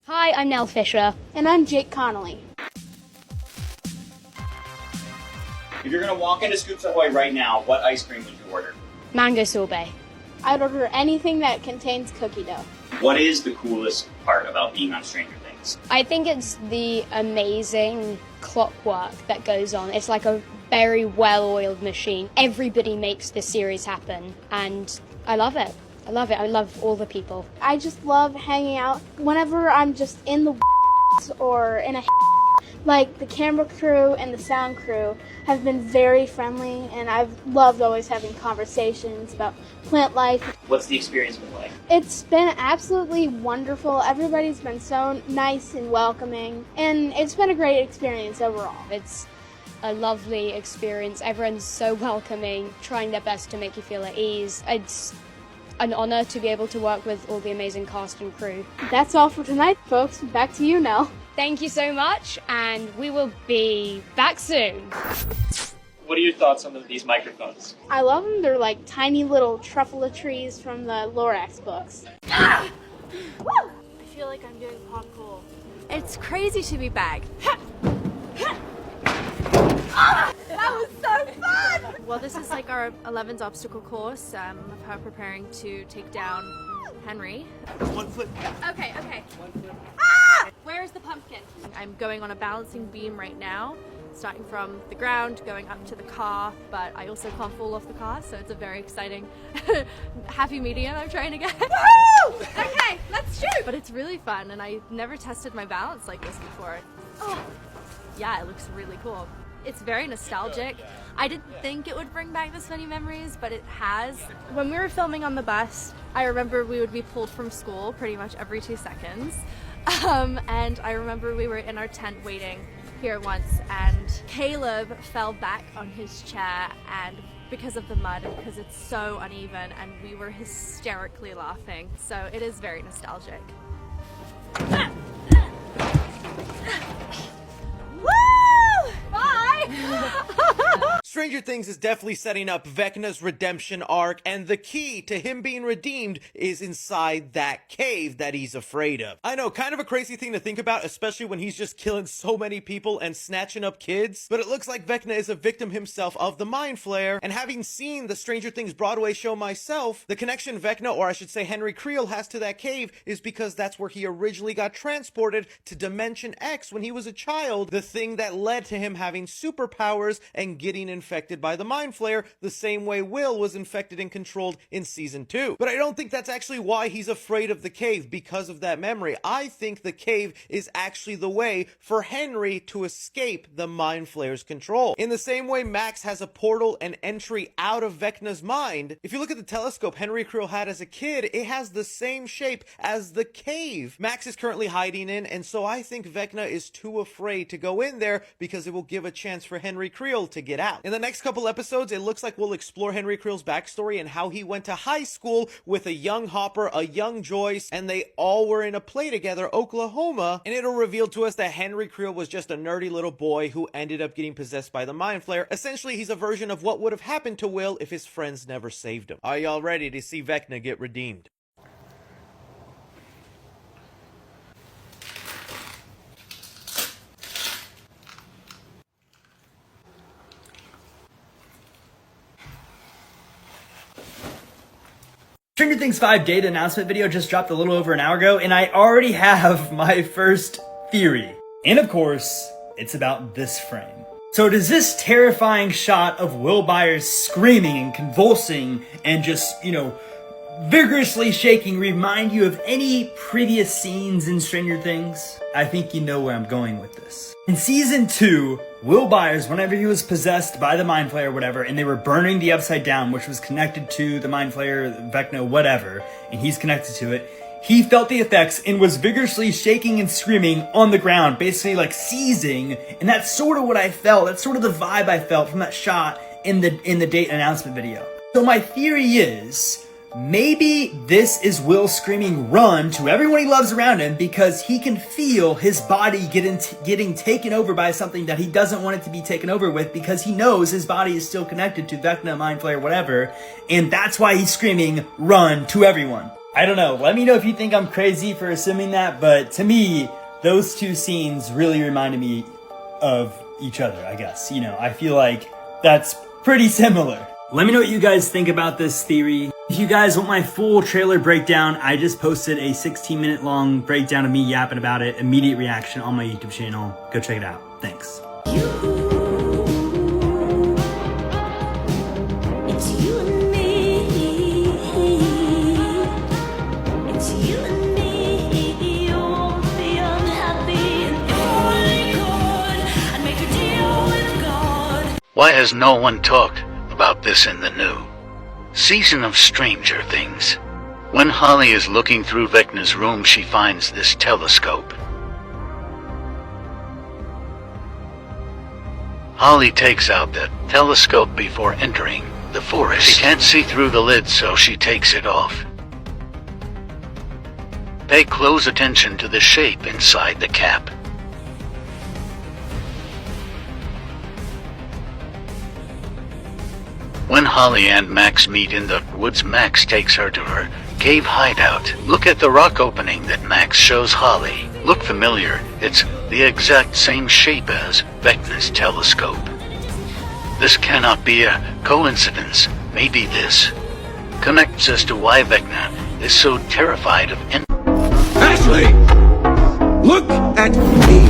Hi, I'm Nell Fisher. And I'm Jake Connolly. If you're going to walk into Scoops Ahoy right now, what ice cream would you order? Mango sorbet. I'd order anything that contains cookie dough. What is the coolest part about being on Stranger Things? I think it's the amazing clockwork that goes on. It's like a very well-oiled machine. Everybody makes this series happen, and I love it. I love it. I love all the people. I just love hanging out whenever I'm just in the or in a like the camera crew and the sound crew have been very friendly, and I've loved always having conversations about plant life. What's the experience been like? It's been absolutely wonderful. Everybody's been so nice and welcoming, and it's been a great experience overall. It's a lovely experience. Everyone's so welcoming, trying their best to make you feel at ease. It's an honor to be able to work with all the amazing cast and crew. That's all for tonight, folks. Back to you, Nell. Thank you so much, and we will be back soon. What are your thoughts on these microphones? I love them. They're like tiny little truffle trees from the Lorax books. I feel like I'm doing parkour. It's crazy to be back. That was so fun! Well, this is like our 11's obstacle course of her preparing to take down Henry. 1 foot. Okay. 1 foot. Ah! Where is the pumpkin? I'm going on a balancing beam right now, starting from the ground, going up to the car, but I also can't fall off the car, so it's a very exciting, happy medium I'm trying to get. Woohoo! Okay, let's shoot! But it's really fun, and I never tested my balance like this before. Oh, yeah, it looks really cool. It's very nostalgic. I didn't think it would bring back this many memories, but it has. When we were filming on the bus, I remember we would be pulled from school pretty much every 2 seconds. And I remember we were in our tent waiting here once, and Caleb fell back on his chair, and because of the mud and because it's so uneven, and we were hysterically laughing. So it is very nostalgic. Stranger Things is definitely setting up Vecna's redemption arc, and the key to him being redeemed is inside that cave that he's afraid of. I know, kind of a crazy thing to think about, especially when he's just killing so many people and snatching up kids, but it looks like Vecna is a victim himself of the Mind Flayer, and having seen the Stranger Things Broadway show myself, the connection Vecna, or I should say Henry Creel, has to that cave is because that's where he originally got transported to Dimension X when he was a child, the thing that led to him having superpowers and getting infected by the Mind Flayer the same way Will was infected and controlled in season 2. But I don't think that's actually why he's afraid of the cave, because of that memory. I think the cave is actually the way for Henry to escape the Mind Flayer's control. In the same way Max has a portal and entry out of Vecna's mind, if you look at the telescope Henry Creel had as a kid, it has the same shape as the cave Max is currently hiding in, and so I think Vecna is too afraid to go in there because it will give a chance for Henry Creel to get out. In the next couple episodes, it looks like we'll explore Henry Creel's backstory and how he went to high school with a young Hopper, a young Joyce, and they all were in a play together, Oklahoma, and it'll reveal to us that Henry Creel was just a nerdy little boy who ended up getting possessed by the Mind Flayer. Essentially, he's a version of what would have happened to Will if his friends never saved him. Are y'all ready to see Vecna get redeemed? Stranger Things 5 data announcement video just dropped a little over an hour ago, and I already have my first theory. And of course, it's about this frame. So does this terrifying shot of Will Byers screaming and convulsing and just, vigorously shaking remind you of any previous scenes in Stranger Things? I think you know where I'm going with this. In season 2, Will Byers, whenever he was possessed by the Mind Flayer or whatever, and they were burning the Upside Down, which was connected to the Mind Flayer, Vecna, whatever, and he's connected to it, he felt the effects and was vigorously shaking and screaming on the ground, basically like seizing, and that's sort of what I felt. That's sort of the vibe I felt from that shot in the date announcement video. So my theory is, maybe this is Will screaming run to everyone he loves around him because he can feel his body getting taken over by something that he doesn't want it to be taken over with, because he knows his body is still connected to Vecna, Mind Flayer, whatever, and that's why he's screaming run to everyone. I don't know. Let me know if you think I'm crazy for assuming that, but to me, those two scenes really reminded me of each other, I guess. I feel like that's pretty similar. Let me know what you guys think about this theory. If you guys want my full trailer breakdown, I just posted a 16-minute long breakdown of me yapping about it, immediate reaction on my YouTube channel. Go check it out. Thanks. Why has no one talked about this in the new season of Stranger Things? When Holly is looking through Vecna's room, she finds this telescope. Holly takes out the telescope before entering the forest. She can't see through the lid, so she takes it off. Pay close attention to the shape inside the cap. When Holly and Max meet in the woods, Max takes her to her cave hideout. Look at the rock opening that Max shows Holly. Look familiar? It's the exact same shape as Vecna's telescope. This cannot be a coincidence. Maybe this connects us to why Vecna is so terrified of Ashley! Look at me!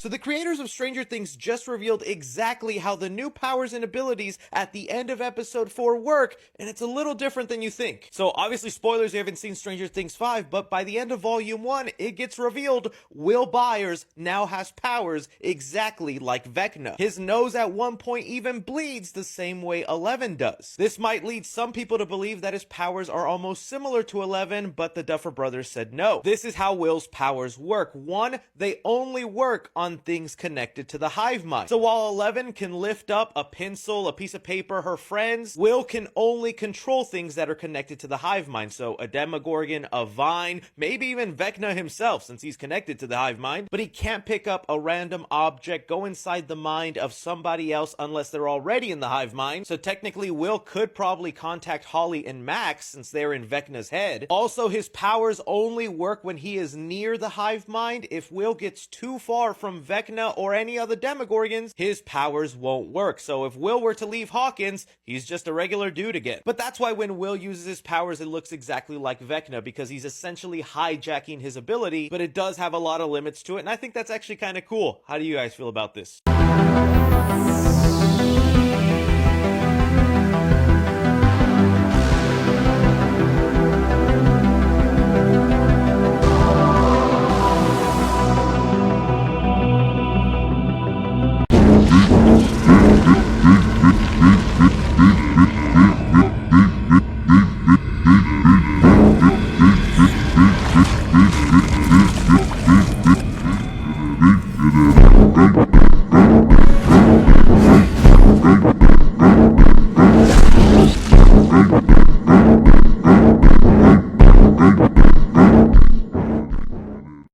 So the creators of Stranger Things just revealed exactly how the new powers and abilities at the end of episode 4 work, and it's a little different than you think. So obviously spoilers, you haven't seen Stranger Things 5, but by the end of volume 1, it gets revealed Will Byers now has powers exactly like Vecna. His nose at one point even bleeds the same way Eleven does. This might lead some people to believe that his powers are almost similar to Eleven, but the Duffer Brothers said no. This is how Will's powers work. One, they only work on things connected to the hive mind. So while Eleven can lift up a pencil, a piece of paper, her friends, Will can only control things that are connected to the hive mind. So a Demogorgon, a vine, maybe even Vecna himself, since he's connected to the hive mind, but he can't pick up a random object, go inside the mind of somebody else unless they're already in the hive mind. So technically Will could probably contact Holly and Max since they're in Vecna's head. Also, his powers only work when he is near the hive mind. If Will gets too far from Vecna or any other Demogorgons, his powers won't work. So if Will were to leave Hawkins, he's just a regular dude again. But that's why when Will uses his powers, it looks exactly like Vecna, because he's essentially hijacking his ability, but it does have a lot of limits to it, and I think that's actually kind of cool. How do you guys feel about this?